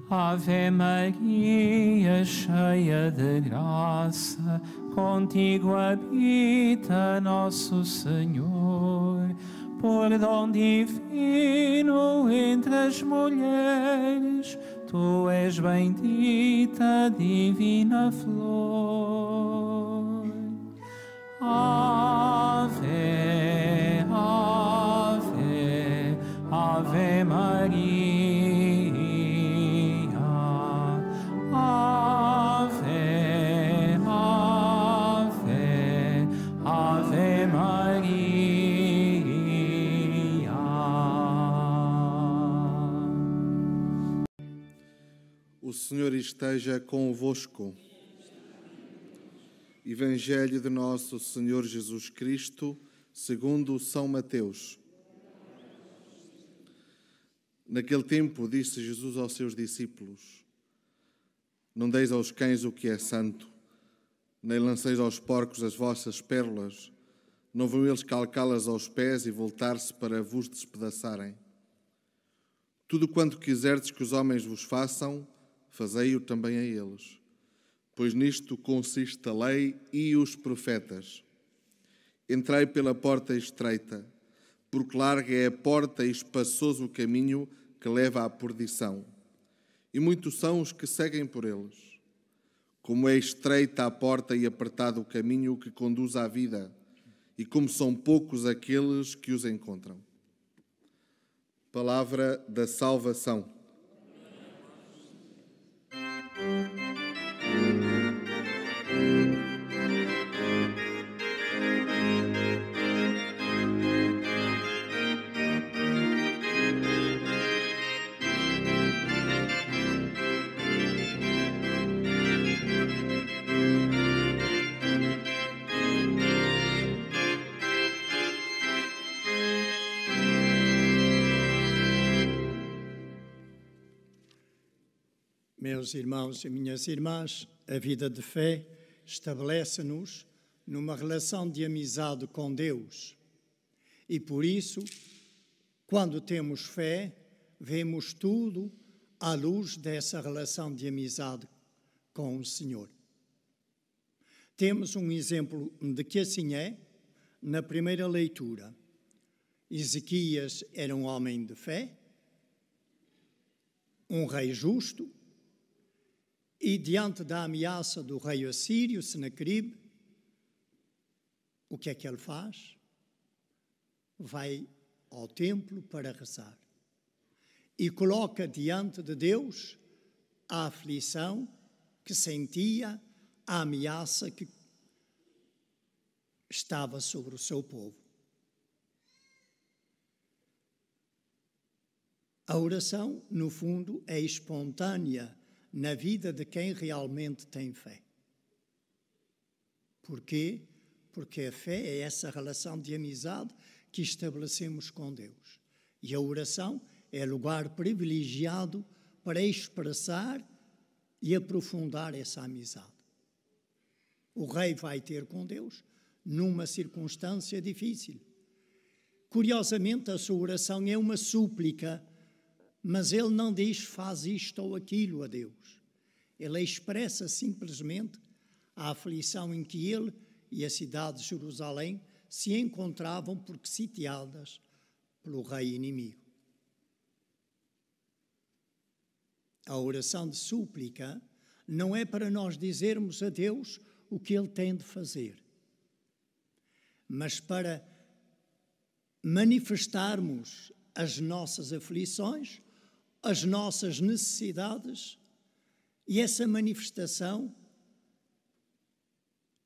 Ave Maria, cheia de graça, contigo habita nosso Senhor. Por dom divino entre as mulheres, tu és bendita, divina flor. Ave, ave, ave Maria. Ave, ave, ave Maria. O Senhor esteja convosco. Evangelho de nosso Senhor Jesus Cristo, segundo São Mateus. Naquele tempo disse Jesus aos seus discípulos: Não deis aos cães o que é santo, nem lanceis aos porcos as vossas pérolas, não vão eles calcá-las aos pés e voltar-se para vos despedaçarem. Tudo quanto quiserdes que os homens vos façam, fazei-o também a eles. Pois nisto consiste a lei e os profetas. Entrai pela porta estreita, porque larga é a porta e espaçoso o caminho que leva à perdição, e muitos são os que seguem por eles. Como é estreita a porta e apertado o caminho que conduz à vida, e como são poucos aqueles que os encontram. Palavra da salvação. Meus irmãos e minhas irmãs, a vida de fé estabelece-nos numa relação de amizade com Deus. E por isso, quando temos fé, vemos tudo à luz dessa relação de amizade com o Senhor. Temos um exemplo de que assim é na primeira leitura. Ezequias era um homem de fé, um rei justo, e diante da ameaça do rei assírio, Senaqueribe, o que é que ele faz? Vai ao templo para rezar e coloca diante de Deus a aflição que sentia, a ameaça que estava sobre o seu povo. A oração, no fundo, é espontânea na vida de quem realmente tem fé. Porquê? Porque a fé é essa relação de amizade que estabelecemos com Deus. E a oração é lugar privilegiado para expressar e aprofundar essa amizade. O rei vai ter com Deus numa circunstância difícil. Curiosamente, a sua oração é uma súplica, mas ele não diz faz isto ou aquilo a Deus. Ele expressa simplesmente a aflição em que ele e a cidade de Jerusalém se encontravam porque sitiadas pelo rei inimigo. A oração de súplica não é para nós dizermos a Deus o que Ele tem de fazer, mas para manifestarmos as nossas aflições, as nossas necessidades, e essa manifestação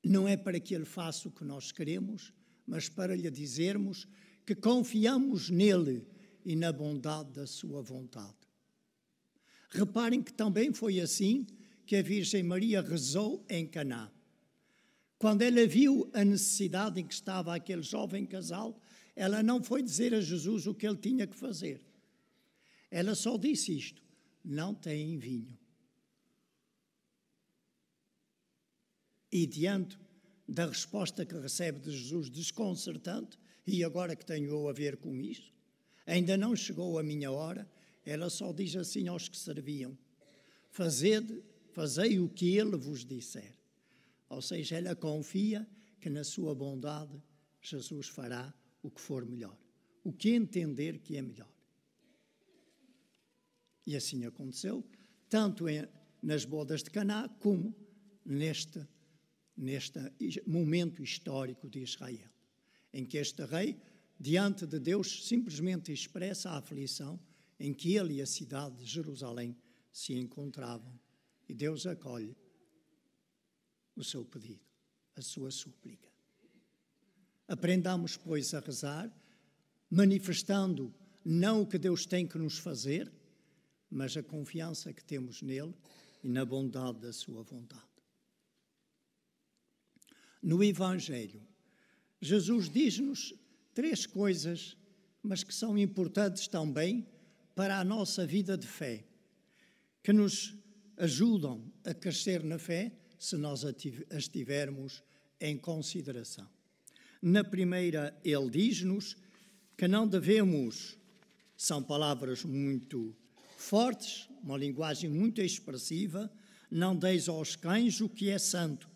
não é para que Ele faça o que nós queremos, mas para lhe dizermos que confiamos nele e na bondade da sua vontade. Reparem que também foi assim que a Virgem Maria rezou em Caná. Quando ela viu a necessidade em que estava aquele jovem casal, ela não foi dizer a Jesus o que ele tinha que fazer. Ela só disse isto: não têm vinho. E diante da resposta que recebe de Jesus, desconcertante, e agora que tenho eu a ver com isso, ainda não chegou a minha hora, ela só diz assim aos que serviam: fazei o que ele vos disser. Ou seja, ela confia que na sua bondade Jesus fará o que for melhor, o que entender que é melhor. E assim aconteceu, tanto nas bodas de Caná como neste momento histórico de Israel, em que este rei, diante de Deus, simplesmente expressa a aflição em que ele e a cidade de Jerusalém se encontravam. E Deus acolhe o seu pedido, a sua súplica. Aprendamos, pois, a rezar, manifestando não o que Deus tem que nos fazer, mas a confiança que temos nele e na bondade da sua vontade. No Evangelho, Jesus diz-nos 3 coisas, mas que são importantes também para a nossa vida de fé, que nos ajudam a crescer na fé se nós as tivermos em consideração. Na primeira, ele diz-nos que não devemos, são palavras muito fortes, uma linguagem muito expressiva, não deis aos cães o que é santo,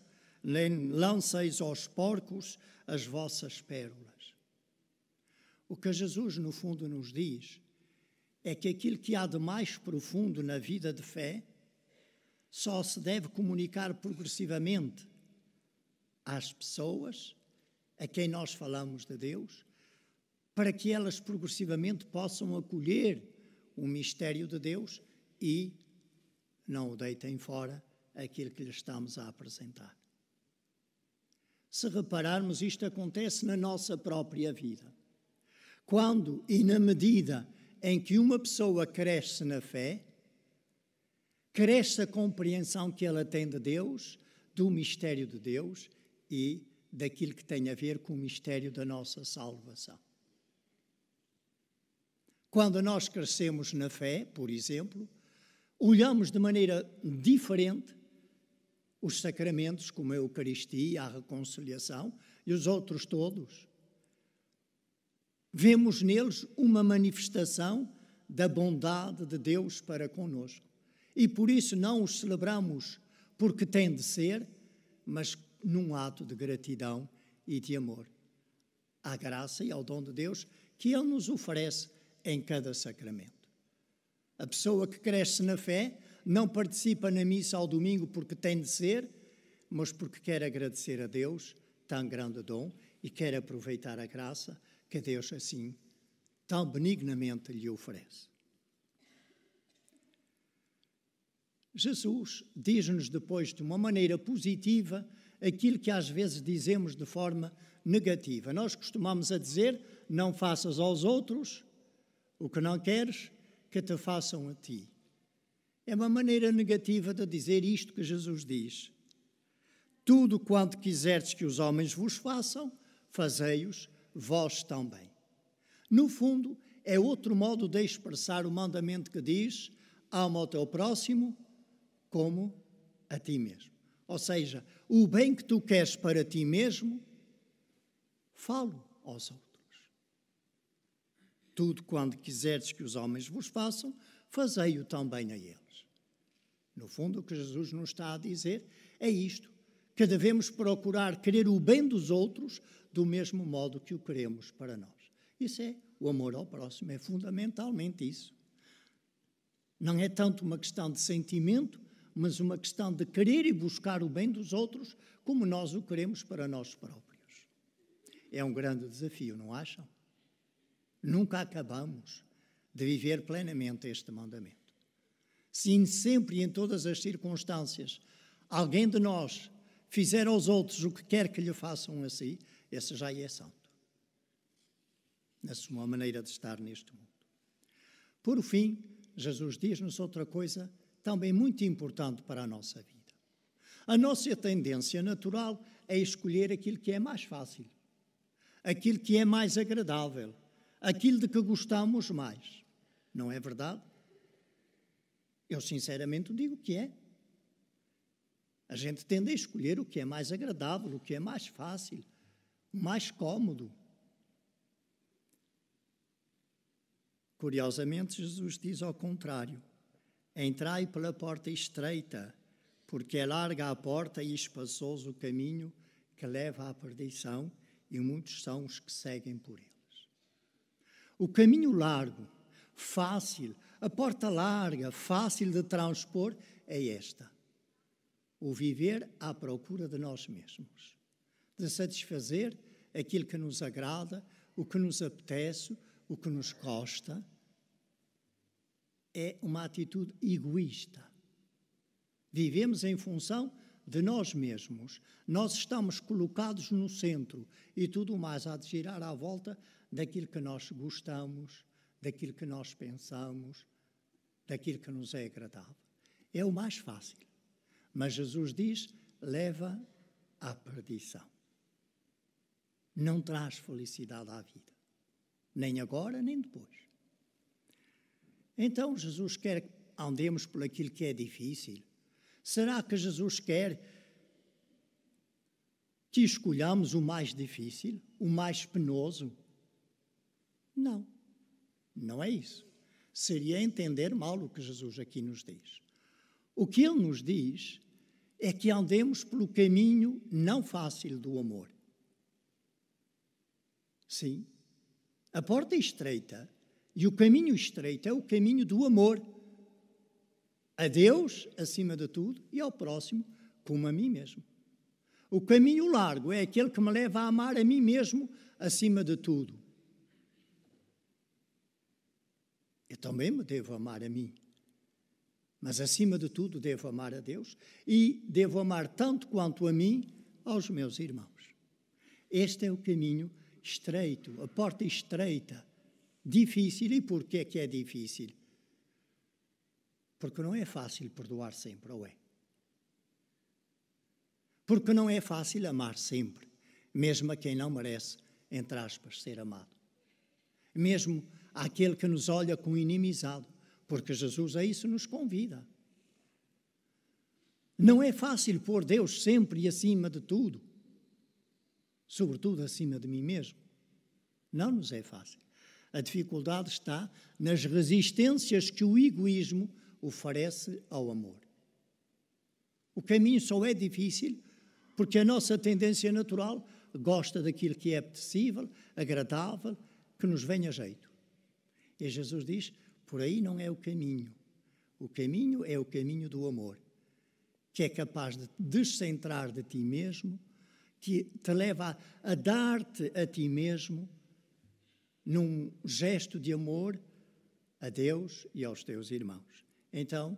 nem lanceis aos porcos as vossas pérolas. O que Jesus, no fundo, nos diz é que aquilo que há de mais profundo na vida de fé só se deve comunicar progressivamente às pessoas a quem nós falamos de Deus, para que elas progressivamente possam acolher o mistério de Deus e não o deitem fora aquilo que lhes estamos a apresentar. Se repararmos, isto acontece na nossa própria vida. Quando e na medida em que uma pessoa cresce na fé, cresce a compreensão que ela tem de Deus, do mistério de Deus e daquilo que tem a ver com o mistério da nossa salvação. Quando nós crescemos na fé, por exemplo, olhamos de maneira diferente os sacramentos, como a Eucaristia, a reconciliação e os outros todos. Vemos neles uma manifestação da bondade de Deus para conosco. E por isso não os celebramos porque tem de ser, mas num ato de gratidão e de amor à graça e ao dom de Deus que Ele nos oferece em cada sacramento. A pessoa que cresce na fé não participa na missa ao domingo porque tem de ser, mas porque quer agradecer a Deus tão grande dom e quer aproveitar a graça que Deus assim tão benignamente lhe oferece. Jesus diz-nos depois de uma maneira positiva aquilo que às vezes dizemos de forma negativa. Nós costumamos a dizer, não faças aos outros o que não queres que te façam a ti. É uma maneira negativa de dizer isto que Jesus diz. Tudo quanto quiserdes que os homens vos façam, fazei-os vós também. No fundo, é outro modo de expressar o mandamento que diz, ama ao teu próximo como a ti mesmo. Ou seja, o bem que tu queres para ti mesmo, falo aos outros. Tudo quando quiserdes que os homens vos façam, fazei-o também a eles. No fundo, o que Jesus nos está a dizer é isto, que devemos procurar querer o bem dos outros do mesmo modo que o queremos para nós. Isso é o amor ao próximo, é fundamentalmente isso. Não é tanto uma questão de sentimento, mas uma questão de querer e buscar o bem dos outros como nós o queremos para nós próprios. É um grande desafio, não acham? Nunca acabamos de viver plenamente este mandamento. Se sempre e em todas as circunstâncias alguém de nós fizer aos outros o que quer que lhe façam a si, esse já é santo, na sua maneira de estar neste mundo. Por fim, Jesus diz-nos outra coisa também muito importante para a nossa vida. A nossa tendência natural é escolher aquilo que é mais fácil, aquilo que é mais agradável, aquilo de que gostamos mais. Não é verdade? Eu sinceramente digo que é. A gente tende a escolher o que é mais agradável, o que é mais fácil, o mais cômodo. Curiosamente, Jesus diz ao contrário. Entrai pela porta estreita, porque é larga a porta e espaçoso o caminho que leva à perdição, e muitos são os que seguem por eles. O caminho largo, fácil, a porta larga, fácil de transpor, é esta: o viver à procura de nós mesmos, de satisfazer aquilo que nos agrada, o que nos apetece, o que nos gosta. É uma atitude egoísta. Vivemos em função de nós mesmos. Nós estamos colocados no centro e tudo mais há de girar à volta daquilo que nós gostamos, daquilo que nós pensamos, daquilo que nos é agradável. É o mais fácil. Mas Jesus diz, leva à perdição. Não traz felicidade à vida. Nem agora, nem depois. Então, Jesus quer que andemos por aquilo que é difícil. Será que Jesus quer que escolhamos o mais difícil, o mais penoso? Não, não é isso. Seria entender mal o que Jesus aqui nos diz. O que Ele nos diz é que andemos pelo caminho não fácil do amor. Sim, a porta é estreita e o caminho estreito é o caminho do amor. A Deus, acima de tudo, e ao próximo, como a mim mesmo. O caminho largo é aquele que me leva a amar a mim mesmo acima de tudo. Eu também me devo amar a mim. Mas, acima de tudo, devo amar a Deus e devo amar tanto quanto a mim aos meus irmãos. Este é o caminho estreito, a porta estreita, difícil. E porquê que é difícil? Porque não é fácil perdoar sempre, ou é? Porque não é fácil amar sempre, mesmo a quem não merece, entre aspas, ser amado. Mesmo àquele que nos olha com inimizade, porque Jesus a isso nos convida. Não é fácil pôr Deus sempre acima de tudo, sobretudo acima de mim mesmo. Não nos é fácil. A dificuldade está nas resistências que o egoísmo oferece ao amor. O caminho só é difícil porque a nossa tendência natural gosta daquilo que é apetecível, agradável, que nos venha a jeito. E Jesus diz, por aí não é o caminho. O caminho é o caminho do amor, que é capaz de descentrar de ti mesmo, que te leva a dar-te a ti mesmo num gesto de amor a Deus e aos teus irmãos. Então,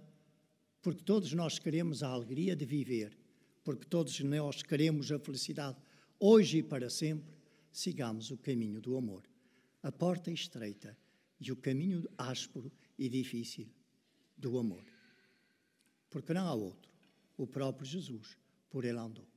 porque todos nós queremos a alegria de viver, porque todos nós queremos a felicidade hoje e para sempre, sigamos o caminho do amor. A porta estreita e o caminho áspero e difícil do amor. Porque não há outro. O próprio Jesus, por ele andou.